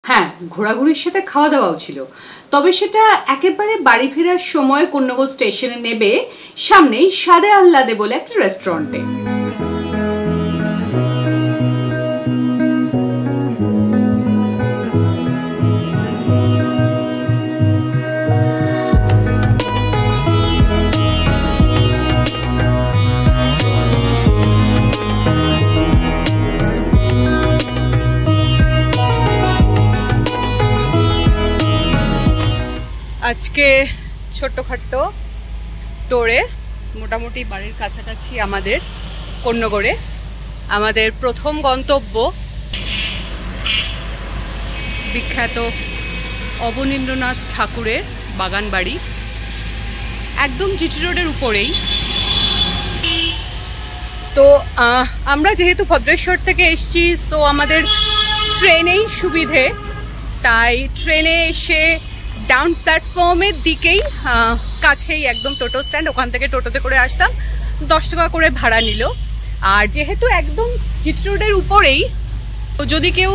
হ্যাঁ, ঘোরাঘুরির সাথে খাওয়া দাওয়াও ছিল, তবে সেটা একেবারে বাড়ি ফেরার সময় কন্যগর স্টেশনে নেবে সামনেই সাদে আহ্লাদে বলে একটা রেস্টুরেন্টে। আজকে ছোট্টখাট্টো টোরে মোটামুটি বাড়ির কাছাকাছি আমাদের কন্যগড়ে আমাদের প্রথম গন্তব্য বিখ্যাত অবনীন্দ্রনাথ ঠাকুরের বাগান বাড়ি, একদম জিটি রোডের উপরেই। তো আমরা যেহেতু ভদ্রেশ্বর থেকে এসছি, সো আমাদের ট্রেনেই সুবিধে, তাই ট্রেনে এসে ডাউন প্ল্যাটফর্মের দিকেই কাছেই একদম টোটো স্ট্যান্ড, ওখান থেকে টোটোতে করে আসতাম, 10 টাকা করে ভাড়া নিল। আর যেহেতু একদম জিটি রোডের উপরেই, তো যদি কেউ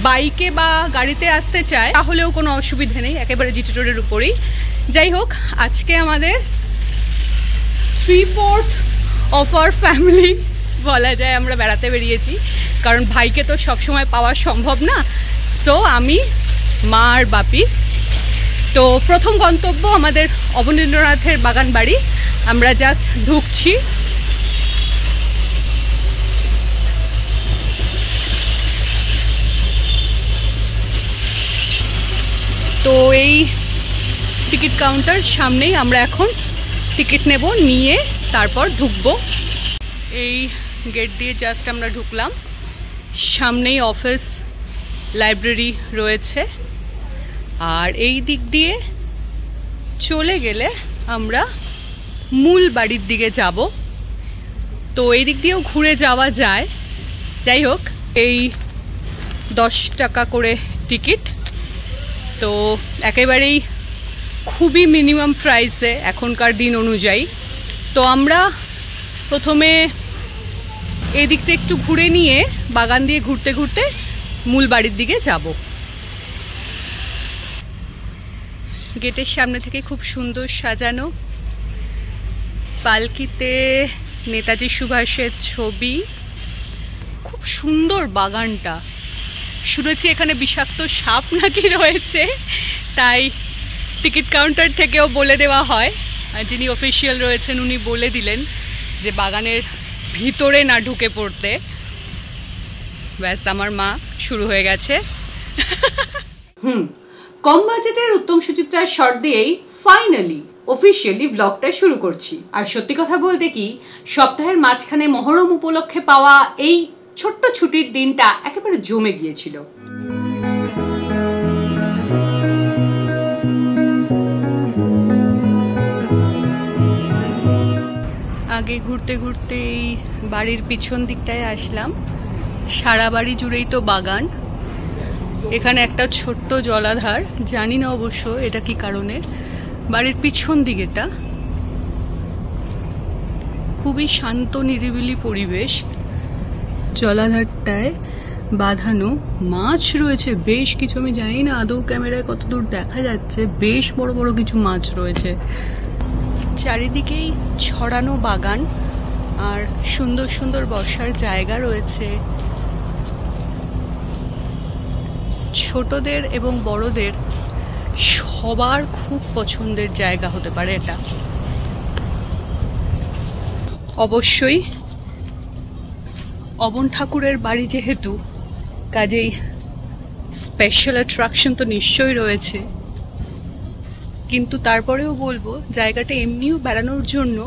বাইকে বা গাড়িতে আসতে চায় তাহলেও কোনো অসুবিধে নেই, একেবারে জিটি রোডের উপরেই। যাই হোক, আজকে আমাদের 3/4 অফ আওয়ার ফ্যামিলি বলা যায় আমরা বেড়াতে বেরিয়েছি, কারণ ভাইকে তো সবসময় পাওয়া সম্ভব না। সো আমি, মা আর বাপি। তো প্রথম গন্তব্য আমাদের অবনীন্দ্রনাথের বাগান বাড়ি, আমরা জাস্ট ঢুকছি। তো এই টিকিট কাউন্টার সামনেই আমরা এখন টিকিট নেব, নিয়ে তারপর ঢুকবো। এই গেট দিয়ে জাস্ট আমরা ঢুকলাম, সামনেই অফিস লাইব্রেরি রয়েছে, আর এই দিক দিয়ে চলে গেলে আমরা মূল বাড়ির দিকে যাব। তো এই দিক দিয়েও ঘুরে যাওয়া যায়। যাই হোক, এই 10 টাকা করে টিকিট, তো একেবারেই খুবই মিনিমাম প্রাইসে এখনকার দিন অনুযায়ী। তো আমরা প্রথমে এই দিকটা একটু ঘুরে নিয়ে বাগান দিয়ে ঘুরতে ঘুরতে মূল বাড়ির দিকে যাব। গেটের সামনে থেকে খুব সুন্দর সাজানো, পালকিতে নেতাজি সুভাষের ছবি, খুব সুন্দর বাগানটা। শুনেছি এখানে বিষাক্ত সাপ নাকি রয়েছে, তাই টিকিট কাউন্টার থেকেও বলে দেওয়া হয়, আর যিনি অফিসিয়াল রয়েছেন উনি বলে দিলেন যে বাগানের ভিতরে না ঢুকে পড়তে। ব্যাস, আমার মা শুরু হয়ে গেছে। কম বাজেটের উত্তম সুচিত্রার শর্ট দিয়েই ফাইনালি অফিসিয়ালি ব্লগটা শুরু করছি। আর সত্যি কথা বলতে কি, সপ্তাহের মাঝখানে মহরম উপলক্ষে পাওয়া এই ছোট্ট ছুটির দিনটা একেবারে জমে গিয়েছিল। আগে ঘুরতে ঘুরতে এই বাড়ির পিছন দিকটায় আসলাম। সারা বাড়ি জুড়েই তো বাগান। এখানে একটা ছোট্ট জলাধার, জানি না অবশ্য এটা কি কারণে। বাড়ির পিছন দিকেটা খুবই শান্ত নিরিবিলি পরিবেশ। জলাধারটায় বাঁধানো মাছ রয়েছে বেশ কিছু, আমি জানি না আদৌ ক্যামেরায় কতদূর দেখা যাচ্ছে, বেশ বড় বড় কিছু মাছ রয়েছে। চারিদিকেই ছড়ানো বাগান আর সুন্দর সুন্দর বসার জায়গা রয়েছে। ছোটদের এবং বড়দের সবার খুব পছন্দের জায়গা হতে পারে এটা। অবশ্যই অবন ঠাকুরের বাড়ি যেহেতু, কাজেই স্পেশাল অ্যাট্রাকশন তো নিশ্চয়ই রয়েছে, কিন্তু তারপরেও বলবো জায়গাটা এমনিও বেড়ানোর জন্য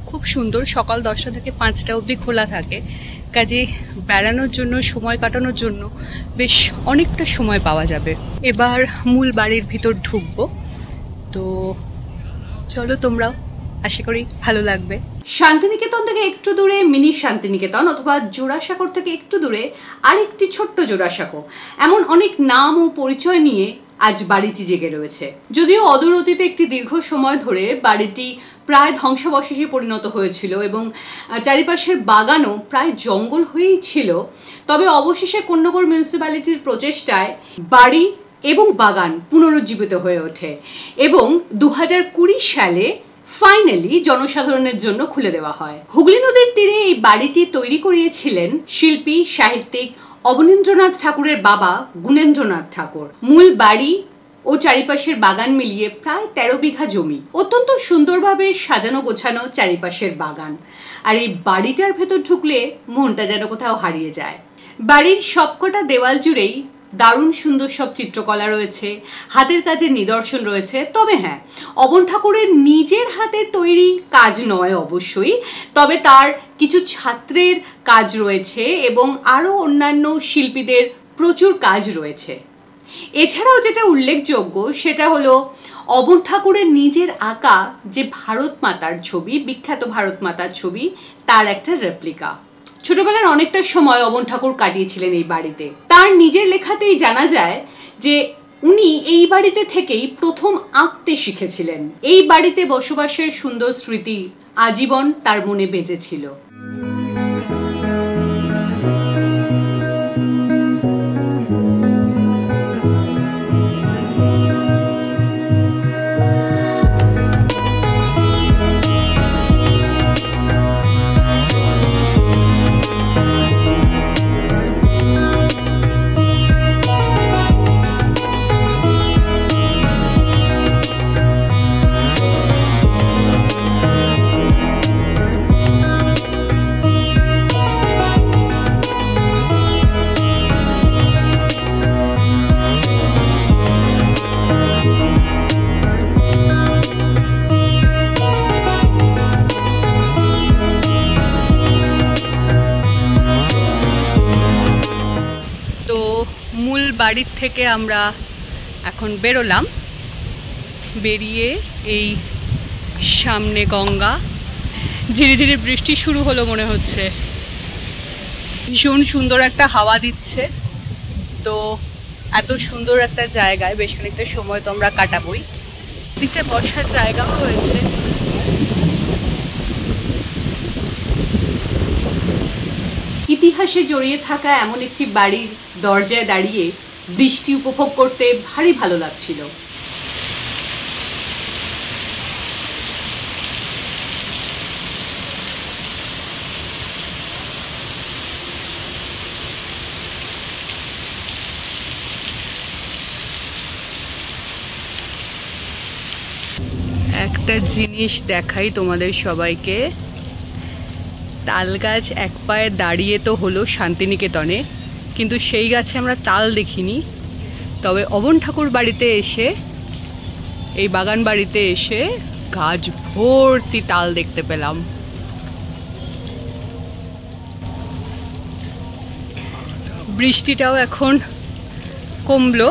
খুব সুন্দর। সকাল 10টা থেকে 5টা অবধি খোলা থাকে, কাজে বেড়ানোর জন্য, সময় কাটানোর জন্য বেশ অনেকটা সময় পাওয়া যাবে। এবার মূল বাড়ির ভিতর ঢুকবো, তো চলো তোমরাও, আশা করি ভালো লাগবে। শান্তিনিকেতন থেকে একটু দূরে মিনি শান্তিনিকেতন, অথবা জোড়াসাঁকোর থেকে একটু দূরে আরেকটি ছোট্ট জোড়াসাঁকো, এমন অনেক নাম ও পরিচয় নিয়ে আজ বাড়িটি জেগে রয়েছে। যদিও অদূর অতীতে একটি দীর্ঘ সময় ধরে বাড়িটি প্রায় ধ্বংসাবশেষে পরিণত হয়েছিল এবং চারিপাশের বাগানও প্রায় জঙ্গল হয়েই ছিল, তবে অবশেষে কোন্নগর মিউনিসিপ্যালিটির প্রচেষ্টায় বাড়ি এবং বাগান পুনরুজ্জীবিত হয়ে ওঠে এবং 2020 সালে ফাইনালি জনসাধারণের জন্য খুলে দেওয়া হয়। হুগলি নদীর তীরে এই বাড়িটি তৈরি করিয়েছিলেন শিল্পী সাহিত্যিক অবনীন্দ্রনাথ ঠাকুরের বাবা গুণেন্দ্রনাথ ঠাকুর। মূল বাড়ি ও চারিপাশের বাগান মিলিয়ে প্রায় 13 বিঘা জমি, অত্যন্ত সুন্দরভাবে সাজানো গোছানো চারিপাশের বাগান। আর এই বাড়িটার ভেতর ঢুকলে মনটা যেন কোথাও হারিয়ে যায়। বাড়ির সবকটা দেওয়াল জুড়েই দারুণ সুন্দর সব চিত্রকলা রয়েছে, হাতের কাজের নিদর্শন রয়েছে। তবে হ্যাঁ, অবন ঠাকুরের নিজের হাতের তৈরি কাজ নয় অবশ্যই, তবে তার কিছু ছাত্রের কাজ রয়েছে এবং আরও অন্যান্য শিল্পীদের প্রচুর কাজ রয়েছে। এছাড়াও যেটা উল্লেখযোগ্য সেটা হলো অবন ঠাকুরের নিজের আঁকা যে ভারত মাতার ছবি, বিখ্যাত ভারত মাতার ছবি, তার একটা রেপ্লিকা। ছোটবেলার অনেকটা সময় অবন ঠাকুর কাটিয়েছিলেন এই বাড়িতে। তার নিজের লেখাতেই জানা যায় যে উনি এই বাড়িতে থেকেই প্রথম আঁকতে শিখেছিলেন। এই বাড়িতে বসবাসের সুন্দর স্মৃতি আজীবন তার মনে বেঁচেছিল। বাড়ির থেকে আমরা এখন বেরোলাম, বেরিয়ে এই সামনে গঙ্গা, ঝিরিঝিরি বৃষ্টি শুরু হলো মনে হচ্ছে। ভীষণ সুন্দর একটা হাওয়া দিচ্ছে, তো এত সুন্দর একটা জায়গায় বেশ খানিকটা সময় তো আমরা কাটাবোই। দিকটা বসার জায়গাও রয়েছে। ইতিহাসে জড়িয়ে থাকা এমন একটি বাড়ির দরজায় দাঁড়িয়ে বৃষ্টি উপভোগ করতে ভারী ভালো লাগছিল। একটা জিনিস দেখাই তোমাদের সবাইকে। তাল গাছ এক পায়ে দাঁড়িয়ে তো হলো শান্তিনিকেতনে, কিন্তু সেই গাছে আমরা তাল দেখিনি। তবে অবন ঠাকুর বাড়িতে এসে, এই বাগান বাড়িতে এসে গাছ ভর্তি তাল দেখতে পেলাম। বৃষ্টিটাও এখন কমলো,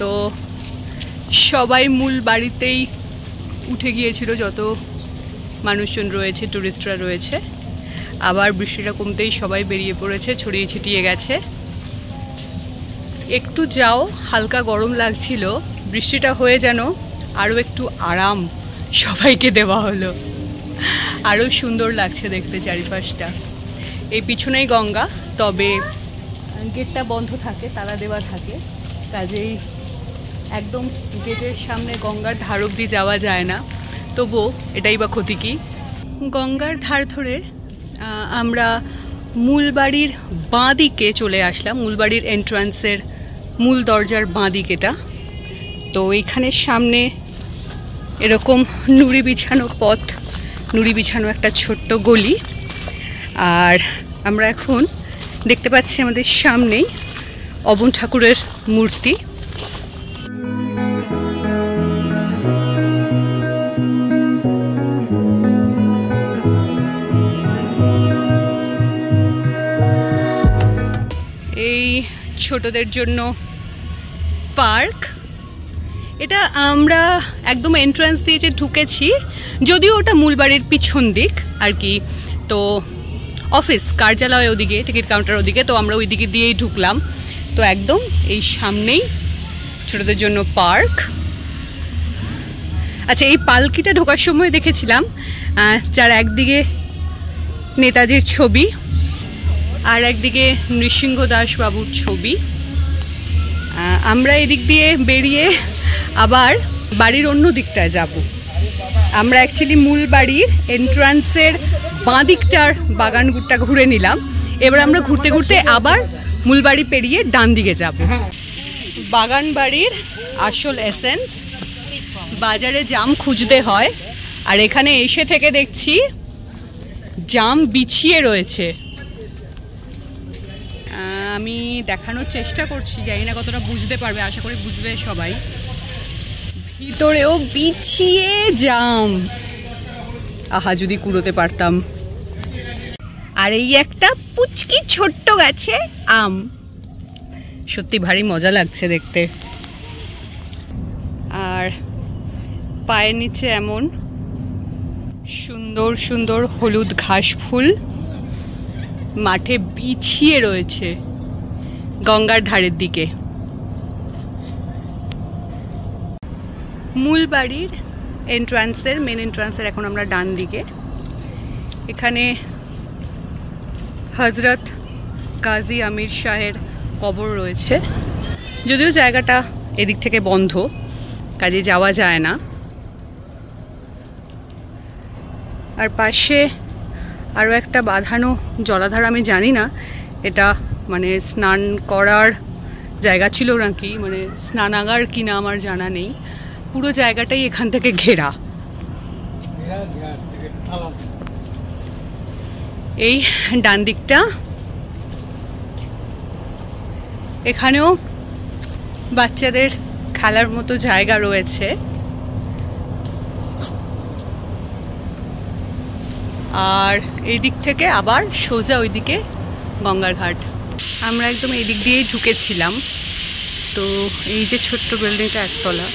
তো সবাই মূল বাড়িতেই উঠে গিয়েছিল, যত মানুষজন রয়েছে, টুরিস্টরা রয়েছে। আবার বৃষ্টিটা কমতেই সবাই বেরিয়ে পড়েছে, ছড়িয়ে ছিটিয়ে গেছে। একটু যাও হালকা গরম লাগছিল, বৃষ্টিটা হয়ে যেন আরও একটু আরাম সবাইকে দেওয়া হলো। আরও সুন্দর লাগছে দেখতে চারিপাশটা। এই পিছনেই গঙ্গা, তবে গেটটা বন্ধ থাকে, তালা দেওয়া থাকে, কাজেই একদম গেটের সামনে গঙ্গার ধার অবধি যাওয়া যায় না। তবুও এটাই বা ক্ষতি কি। গঙ্গার ধার ধরে আমরা মূল বাড়ির বাঁ দিকে চলে আসলাম, মূল বাড়ির এন্ট্রান্সের মূল দরজার বাঁ দিকেটা। তো এইখানে সামনে এরকম নুড়ি বিছানো পথ, নুড়ি বিছানো একটা ছোট্ট গলি। আর আমরা এখন দেখতে পাচ্ছি আমাদের সামনেই অবন ঠাকুরের মূর্তি। এই ছোটদের জন্য পার্ক, এটা আমরা একদম এন্ট্রান্স দিয়ে যে ঢুকেছি, যদিও ওটা মূল বাড়ির পিছন দিক আর কি। তো অফিস কার্যালয় ওদিকে, টিকিট কাউন্টার ওদিকে, তো আমরা ওই দিকে দিয়েই ঢুকলাম। তো একদম এই সামনেই ছোটদের জন্য পার্ক। আচ্ছা, এই পালকিটা ঢোকার সময় দেখেছিলাম যার একদিকে নেতাজির ছবি আর একদিকে নৃসিংহ দাস বাবুর ছবি। আমরা এদিক দিয়ে বেরিয়ে আবার বাড়ির অন্য দিকটায় যাব। আমরা অ্যাকচুয়ালি মূল বাড়ির এন্ট্রান্সের বাঁ দিকটার বাগানগুড়টা ঘুরে নিলাম। এবার আমরা ঘুরতে ঘুরতে আবার মূল বাড়ি পেরিয়ে ডান দিকে যাব। বাগান বাড়ির আসল এসেন্স, বাজারে জাম খুঁজতে হয়, আর এখানে এসে থেকে দেখছি জাম বিছিয়ে রয়েছে। আমি দেখানোর চেষ্টা করছি, জানি না কতটা বুঝতে পারবে, আশা করি বুঝবে সবাই। ভিতরেও বিছিয়ে জাম, আহা যদি কুড়োতে পারতাম। আর এই একটা পুচকি ছোট্ট গাছে আম, সত্যি ভারী মজা লাগছে দেখতে। আর পায়ের নিচে এমন সুন্দর সুন্দর হলুদ ঘাস ফুল মাঠে বিছিয়ে রয়েছে গঙ্গার ধারের দিকে। মূল বাড়ির এন্ট্রান্সের মেন এন্ট্রান্সের এখন আমরা ডান দিকে। এখানে হজরত গাজী আমির শাহের কবর রয়েছে, যদিও জায়গাটা এদিক থেকে বন্ধ, কাজে যাওয়া যায় না। আর পাশে আরও একটা বাঁধানো জলাধার, আমি জানি না এটা মানে স্নান করার জায়গা ছিল নাকি, মানে স্নানাগার কিনা আমার জানা নেই। পুরো জায়গাটাই এখান থেকে ঘেরা। এই ডান দিকটা, এখানেও বাচ্চাদের খেলার মতো জায়গা রয়েছে। আর এই দিক থেকে আবার সোজা ওইদিকে গঙ্গার ঘাট। আমরা একদম এই দিক দিয়েই ঢুকেছিলাম। তো এই যে ছোট্ট বিল্ডিংটা, একতলা,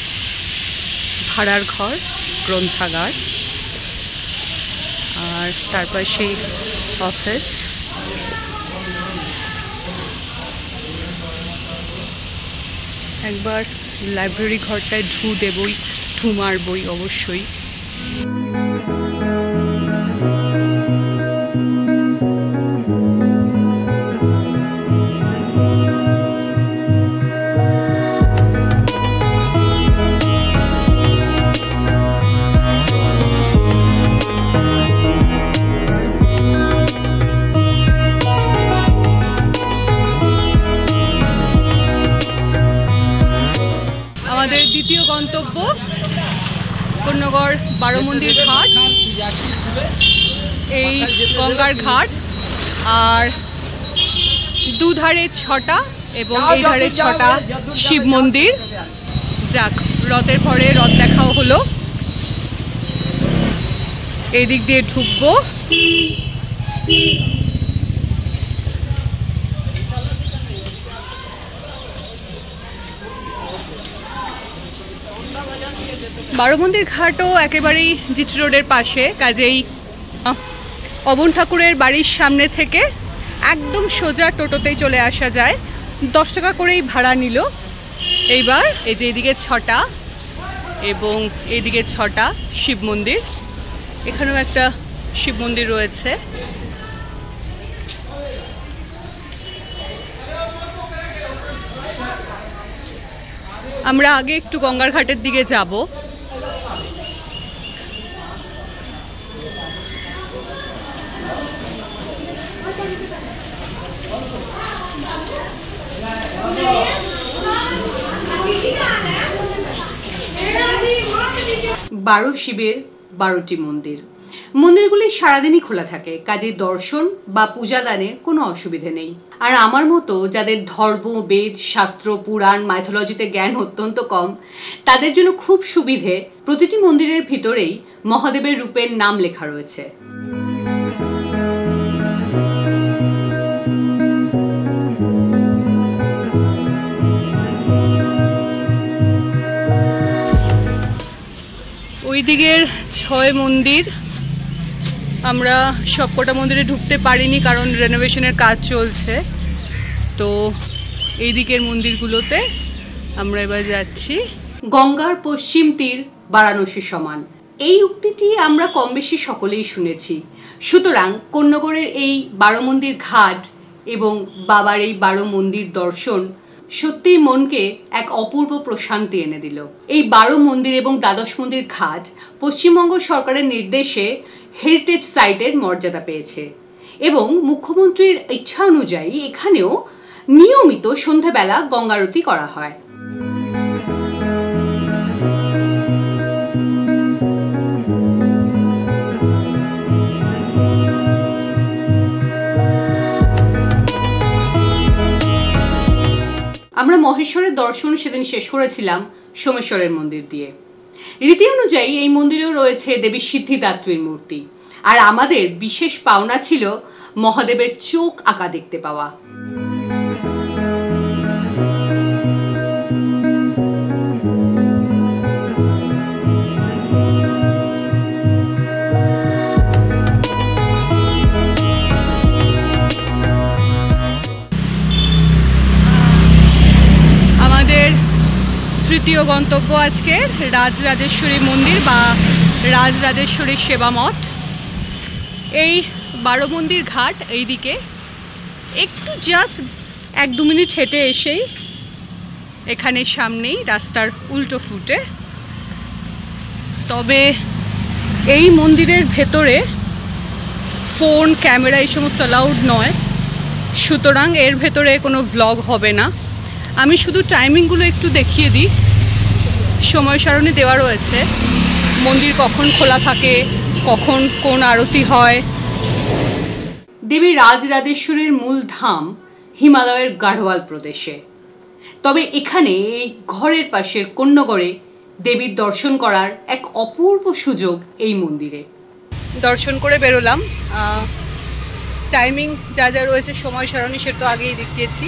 ভাড়ার ঘর, গ্রন্থাগার, আর তারপর সেই অফিস। একবার লাইব্রেরি ঘরটায় ঢু দেবই, ঢু মারবই অবশ্যই। আমাদের দ্বিতীয় গন্তব্য কন্যগড় বারোমন্দির ঘাট, এই গঙ্গার ঘাট। আর দুধারে 6টা এবং এই ধারে 6টা শিব মন্দির। যাক, রথের পরে রথ দেখাও হলো। এই দিক দিয়ে ঢুকবো। বারোমন্দির ঘাটও একেবারেই জিটি রোডের পাশে, কাজেই অবন ঠাকুরের বাড়ির সামনে থেকে একদম সোজা টোটোতেই চলে আসা যায়। 10 টাকা করেই ভাড়া নিল। এইবার এই যে এদিকে 6টা এবং এইদিকে 6টা শিব মন্দির। এখানেও একটা শিব মন্দির রয়েছে। আমরা আগে একটু গঙ্গার ঘাটের দিকে যাব। বারো শিবের 12টি মন্দির। মন্দিরগুলি সারাদিনই খোলা থাকে, কাজে দর্শন বা পূজাদানে কোনো অসুবিধে নেই। আর আমার মতো যাদের ধর্ম, বেদ, শাস্ত্র, পুরাণ, মাইথোলজিতে জ্ঞান অত্যন্ত কম, তাদের জন্য খুব সুবিধে, প্রতিটি মন্দিরের ভিতরেই মহাদেবের রূপের নাম লেখা রয়েছে। ওই দিকের 6 মন্দির আমরা সবকটা মন্দিরে ঢুকতে পারিনি, কারণ রেনোভেশনের কাজ চলছে। তো এই দিকের মন্দিরগুলোতে আমরা এবার যাচ্ছি। গঙ্গার পশ্চিম তীর বারাণসী সমান, এই উক্তিটি আমরা কম বেশি সকলেই শুনেছি। সুতরাং কোন্নগরের এই 12 মন্দির ঘাট এবং বাবার এই 12 মন্দির দর্শন সত্যিই মনকে এক অপূর্ব প্রশান্তি এনে দিল। এই 12 মন্দির এবং দ্বাদশ মন্দির ঘাট পশ্চিমবঙ্গ সরকারের নির্দেশে হেরিটেজ সাইটের মর্যাদা পেয়েছে এবং মুখ্যমন্ত্রীর ইচ্ছা অনুযায়ী এখানেও নিয়মিত সন্ধ্যাবেলা গঙ্গারতি করা হয়। আমরা মহেশ্বরের দর্শন সেদিন শেষ করেছিলাম সোমেশ্বরের মন্দির দিয়ে। রীতি অনুযায়ী এই মন্দিরেও রয়েছে দেবী সিদ্ধিদাত্রীর মূর্তি, আর আমাদের বিশেষ পাওনা ছিল মহাদেবের চোখ আঁকা দেখতে পাওয়া। তৃতীয় গন্তব্য আজকের রাজরাজেশ্বরী মন্দির বা রাজরাজেশ্বরী সেবা মঠ। এই 12 মন্দির ঘাট এই দিকে একটু জাস্ট 1-2 মিনিট হেঁটে এসেই এখানে সামনেই রাস্তার উল্টো ফুটে। তবে এই মন্দিরের ভেতরে ফোন ক্যামেরা এই সমস্ত অ্যালাউড নয়, সুতরাং এর ভেতরে কোনো ভ্লগ হবে না। আমি শুধু টাইমিংগুলো একটু দেখিয়ে দিই। সময় সারণী দেওয়া রয়েছে, মন্দির কখন খোলা থাকে, কখন কোন আরতি হয়। দেবী রাজরাজেশ্বরীর মূল ধাম হিমালয়ের গাঢ়ওয়াল প্রদেশে। তবে এখানে এই ঘরের পাশের কোন্নগরে দেবীর দর্শন করার এক অপূর্ব সুযোগ এই মন্দিরে। দর্শন করে বেরোলাম। টাইমিং যা যা রয়েছে সময় সারণী সেটা তো আগেই দেখিয়েছি।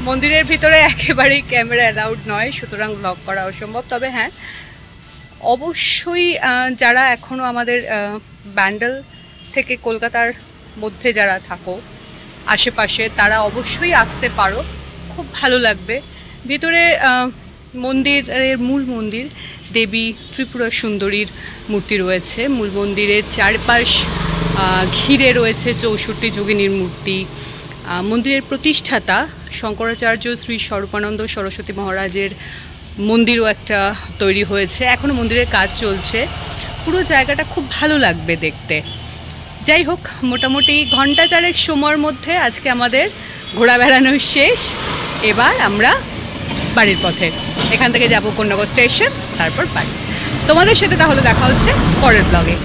মন্দিরের ভিতরে একেবারেই ক্যামেরা অ্যালাউড নয়, সুতরাং ব্লগ করা অসম্ভব। তবে হ্যাঁ, অবশ্যই যারা এখনও আমাদের ব্যান্ডেল থেকে কলকাতার মধ্যে যারা থাকো আশেপাশে, তারা অবশ্যই আসতে পারো, খুব ভালো লাগবে। ভিতরে মন্দিরের মূল মন্দির দেবী ত্রিপুরা সুন্দরীর মূর্তি রয়েছে। মূল মন্দিরের চারপাশ ঘিরে রয়েছে 64 যোগিনীর মূর্তি। মন্দিরের প্রতিষ্ঠাতা শঙ্করাচার্য শ্রী স্বরূপানন্দ সরস্বতী মহারাজের মন্দিরও একটা তৈরি হয়েছে, এখনও মন্দিরের কাজ চলছে। পুরো জায়গাটা খুব ভালো লাগবে দেখতে। যাই হোক, মোটামুটি ঘন্টা 4 সময়ের মধ্যে আজকে আমাদের ঘোরা বেড়ানো শেষ। এবার আমরা বাড়ির পথে, এখান থেকে যাব কোন্নগর স্টেশন, তারপর বাড়ি। তোমাদের সাথে তাহলে দেখা হচ্ছে পরের ব্লগে।